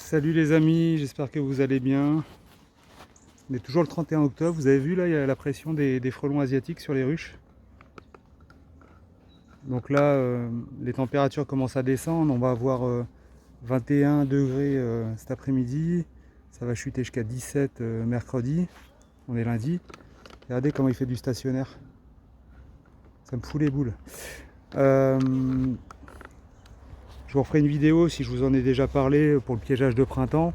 Salut les amis, j'espère que vous allez bien. On est toujours le 31 octobre, vous avez vu là, il y a la pression des frelons asiatiques sur les ruches. Donc là, les températures commencent à descendre, on va avoir 21 degrés cet après-midi. Ça va chuter jusqu'à 17 mercredi, on est lundi. Regardez comment il fait du stationnaire. Ça me fout les boules. Je vous referai une vidéo si je vous en ai déjà parlé pour le piégeage de printemps.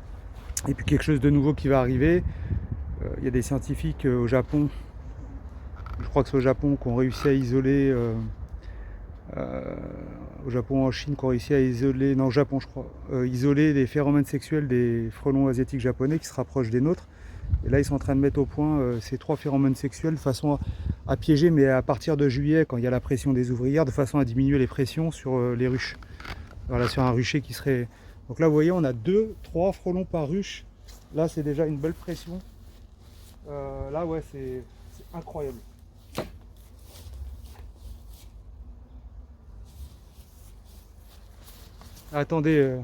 Et puis quelque chose de nouveau qui va arriver. Il y a des scientifiques au Japon, je crois que c'est au Japon, qui ont réussi à isoler, au Japon, en Chine, qui ont réussi à isoler, non au Japon je crois, isoler les phéromones sexuels des frelons asiatiques japonais qui se rapprochent des nôtres. Et là ils sont en train de mettre au point ces 3 phéromones sexuels de façon à piéger, mais à partir de juillet, quand il y a la pression des ouvrières, de façon à diminuer les pressions sur les ruches. Voilà, sur un rucher qui serait... Donc là vous voyez, on a 2-3 frelons par ruche. Là c'est déjà une belle pression. Là ouais, c'est incroyable. Attendez,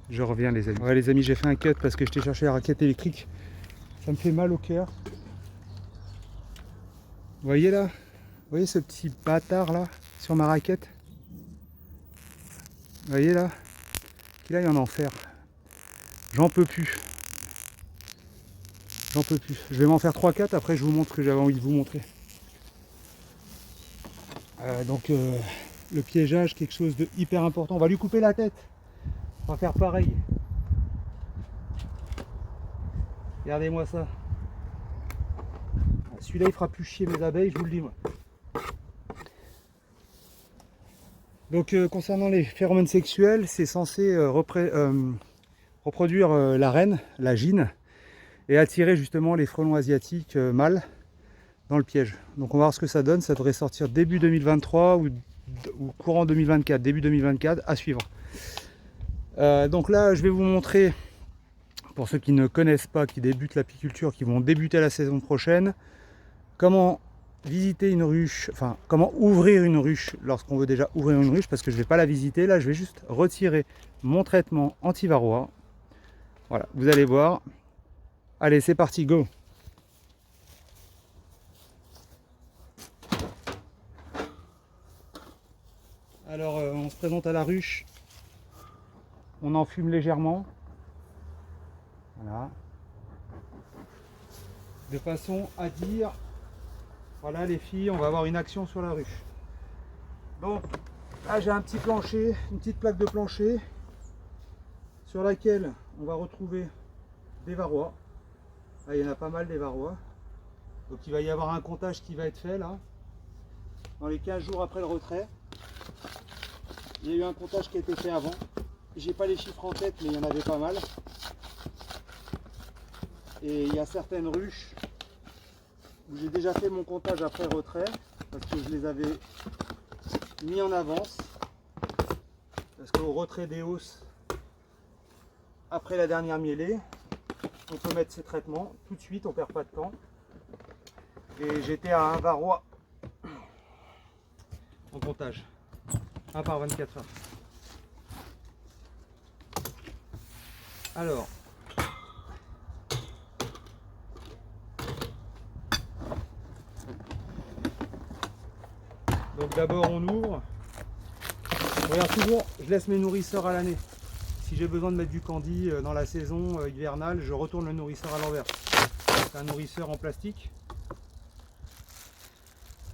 je reviens les amis. Ouais les amis, j'ai fait un cut parce que je t'ai cherché la raquette électrique. Ça me fait mal au cœur. Vous voyez là? Vous voyez ce petit bâtard là sur ma raquette? Vous voyez là? Il aille en enfer. J'en peux plus. J'en peux plus. Je vais m'en faire 3-4, après je vous montre ce que j'avais envie de vous montrer. Le piégeage, quelque chose de hyper important. On va lui couper la tête. On va faire pareil. Regardez-moi ça. Celui-là il fera plus chier mes abeilles, je vous le dis moi. Donc concernant les phéromones sexuels, c'est censé reproduire la reine, la gyne, et attirer justement les frelons asiatiques mâles dans le piège. Donc on va voir ce que ça donne, ça devrait sortir début 2023 ou courant 2024, début 2024, à suivre. Donc là je vais vous montrer, pour ceux qui ne connaissent pas, qui débutent l'apiculture, qui vont débuter la saison prochaine, comment visiter une ruche, enfin comment ouvrir une ruche lorsqu'on veut déjà ouvrir une ruche, parce que je ne vais pas la visiter, là je vais juste retirer mon traitement anti-varroa. Voilà, vous allez voir. Allez, c'est parti, go! Alors on se présente à la ruche, on enfume légèrement, voilà, de façon à dire, voilà les filles, on va avoir une action sur la ruche. Donc là j'ai un petit plancher, une petite plaque de plancher sur laquelle on va retrouver des varrois. Là il y en a pas mal des varrois. Donc il va y avoir un comptage qui va être fait là. Dans les 15 jours après le retrait. Il y a eu un comptage qui a été fait avant. J'ai pas les chiffres en tête, mais il y en avait pas mal. Et il y a certaines ruches où j'ai déjà fait mon comptage après retrait, parce que je les avais mis en avance. Parce qu'au retrait des hausses, après la dernière mielée, on peut mettre ces traitements tout de suite, on perd pas de temps. Et j'étais à un varroa en comptage, 1 par 24 heures. Alors, donc d'abord on ouvre. Je regarde toujours, je laisse mes nourrisseurs à l'année. Si j'ai besoin de mettre du candy dans la saison hivernale, je retourne le nourrisseur à l'envers. C'est un nourrisseur en plastique.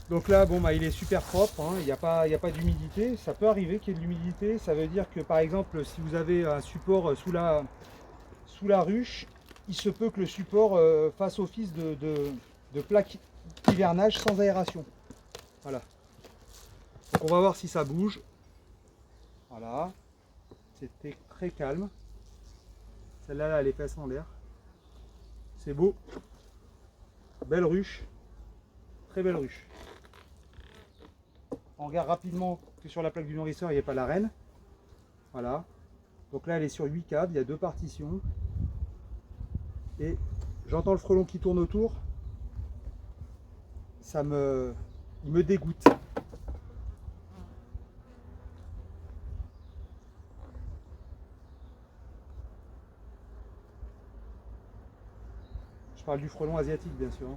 Donc là, bon, bah, il est super propre, hein. Il n'y a pas d'humidité. Ça peut arriver qu'il y ait de l'humidité. Ça veut dire que par exemple, si vous avez un support sous la ruche, il se peut que le support fasse office de plaque d'hivernage sans aération. Voilà. Donc on va voir si ça bouge. Voilà. C'était très calme. Celle-là, là, elle est passée en l'air. C'est beau. Belle ruche. Très belle ruche. On regarde rapidement que sur la plaque du nourrisseur, il n'y a pas la reine. Voilà. Donc là, elle est sur 8 câbles, il y a 2 partitions. Et j'entends le frelon qui tourne autour. Il me dégoûte. parle du frelon asiatique bien sûr.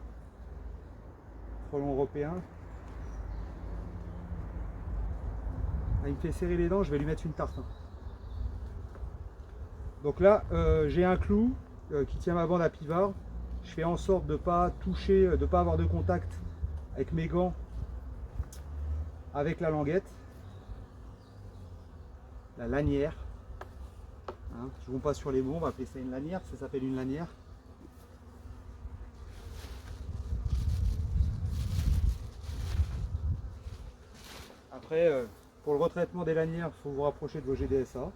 Frelon européen. Ah, il me fait serrer les dents, je vais lui mettre une tarte. Donc là, j'ai un clou qui tient ma bande à pivard. Je fais en sorte de ne pas toucher, de ne pas avoir de contact avec mes gants, avec la languette, la lanière. Hein, je ne vont pas sur les mots, on va appeler ça une lanière, ça s'appelle une lanière. Après, pour le retraitement des lanières, il faut vous rapprocher de vos GDSA.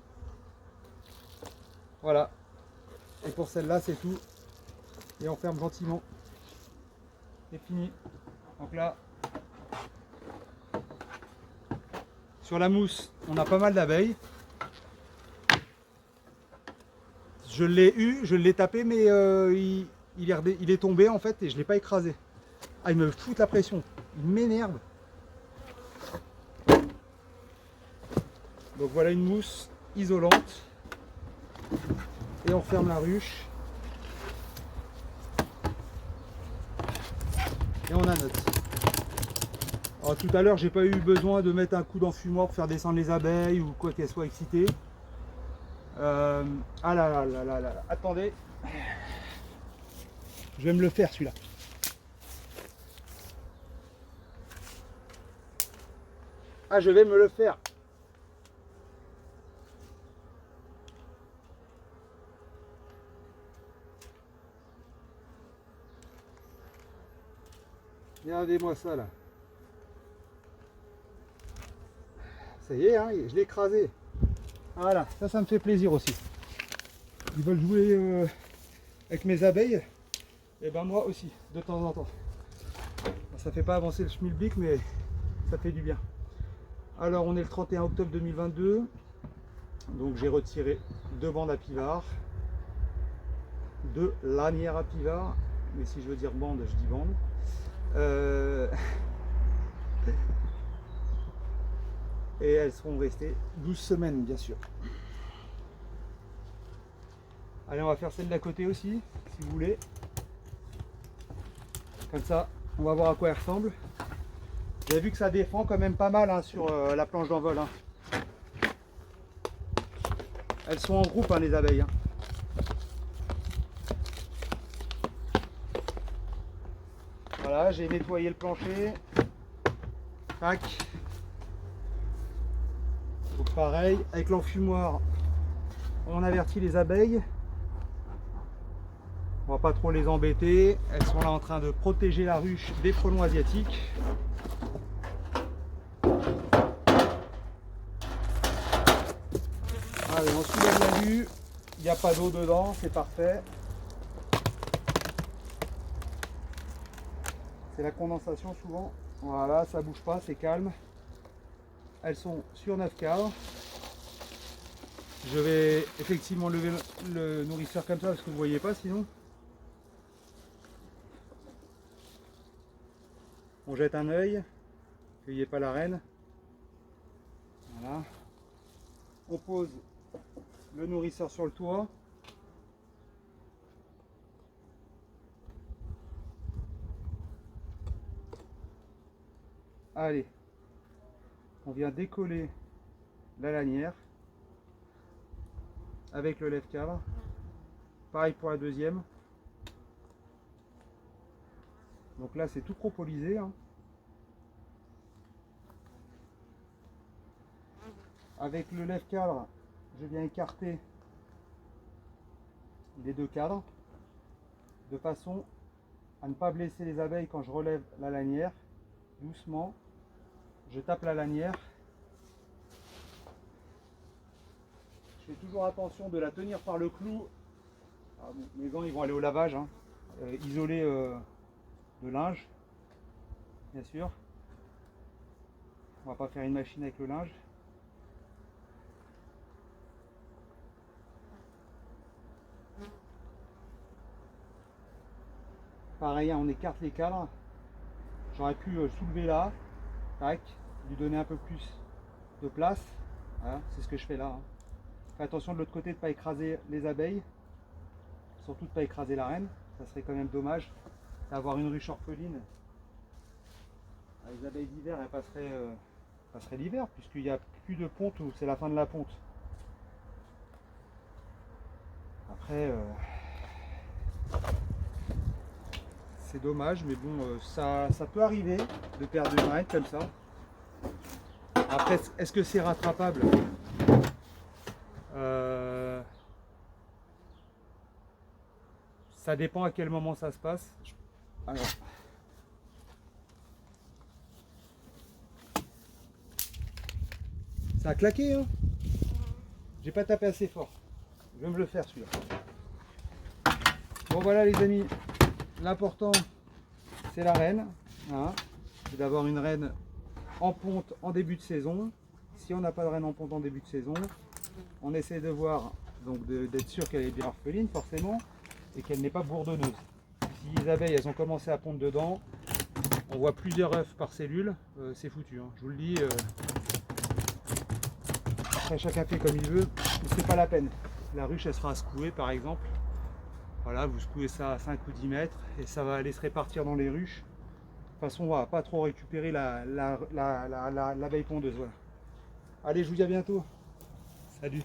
Voilà. Et pour celle-là, c'est tout. Et on ferme gentiment. C'est fini. Donc là, sur la mousse, on a pas mal d'abeilles. Je l'ai eu, je l'ai tapé, mais il est tombé en fait et je ne l'ai pas écrasé. Ah, il me fout la pression. Il m'énerve. Donc voilà une mousse isolante. Et on ferme la ruche. Et on a notre. Alors, tout à l'heure, j'ai pas eu besoin de mettre un coup d'enfumoir pour faire descendre les abeilles ou quoi qu'elles soient excitées. Ah là là là là là, attendez. Je vais me le faire celui-là. Ah, je vais me le faire. Regardez-moi ça là. Ça y est, hein, je l'ai écrasé. Voilà, ça me fait plaisir aussi. Ils veulent jouer avec mes abeilles. Et ben moi aussi, de temps en temps. Ça fait pas avancer le schmilblick, mais ça fait du bien. Alors on est le 31 octobre 2022. Donc j'ai retiré 2 bandes à pivard, 2 lanières à pivard. Mais si je veux dire bande, je dis bande. Et elles seront restées 12 semaines bien sûr. Allez, on va faire celle d'à côté aussi, si vous voulez. Comme ça, on va voir à quoi elles ressemblent. Vous avez vu que ça défend quand même pas mal hein, sur la planche d'envol. Hein. Elles sont en groupe hein, les abeilles. Hein. Voilà, j'ai nettoyé le plancher. Tac. Donc pareil, avec l'enfumoir, on avertit les abeilles. On va pas trop les embêter. Elles sont là en train de protéger la ruche des frelons asiatiques. Allez, on soulève la vue. Il n'y a pas d'eau dedans, c'est parfait. C'est la condensation souvent. Voilà, ça bouge pas, c'est calme. Elles sont sur 9 cadres. Je vais effectivement lever le nourrisseur comme ça parce que vous ne voyez pas sinon. On jette un œil, qu'il n'y ait pas la reine. Voilà. On pose le nourrisseur sur le toit. Allez, on vient décoller la lanière avec le lève-cadre. Pareil pour la deuxième. Donc là c'est tout propolisé. Hein. Avec le lève-cadre, je viens écarter les 2 cadres de façon à ne pas blesser les abeilles quand je relève la lanière. Doucement, je tape la lanière. Je fais toujours attention de la tenir par le clou. Ah bon, mes gants ils vont aller au lavage, hein. Isoler de linge, bien sûr. On va pas faire une machine avec le linge. Pareil, hein, on écarte les cadres. J'aurais pu soulever là, tac, lui donner un peu plus de place. Voilà, c'est ce que je fais là. Hein. Fais attention de l'autre côté de ne pas écraser les abeilles, surtout de ne pas écraser la reine. Ça serait quand même dommage d'avoir une ruche orpheline. Les abeilles d'hiver, elles passeraient l'hiver, puisqu'il n'y a plus de ponte ou c'est la fin de la ponte. Après, c'est dommage, mais bon, ça peut arriver de perdre une reine comme ça. Après, est-ce que c'est rattrapable? Ça dépend à quel moment ça se passe. Alors, ça a claqué, hein? J'ai pas tapé assez fort. Je vais me le faire celui-là. Bon voilà les amis, l'important c'est la reine. Hein, c'est d'avoir une reine en ponte en début de saison. Si on n'a pas de reine en ponte en début de saison, on essaie de voir, donc d'être sûr qu'elle est bien orpheline forcément, et qu'elle n'est pas bourdonneuse. Si les abeilles elles ont commencé à pondre dedans, on voit plusieurs œufs par cellule, c'est foutu. Hein. Je vous le dis, après chacun fait comme il veut, mais c'est pas la peine. La ruche elle sera secouée par exemple. Voilà, vous secouez ça à 5 ou 10 mètres et ça va aller se répartir dans les ruches. De toute façon, on va pas trop récupérer l'abeille pondeuse. Voilà. Allez, je vous dis à bientôt. Salut.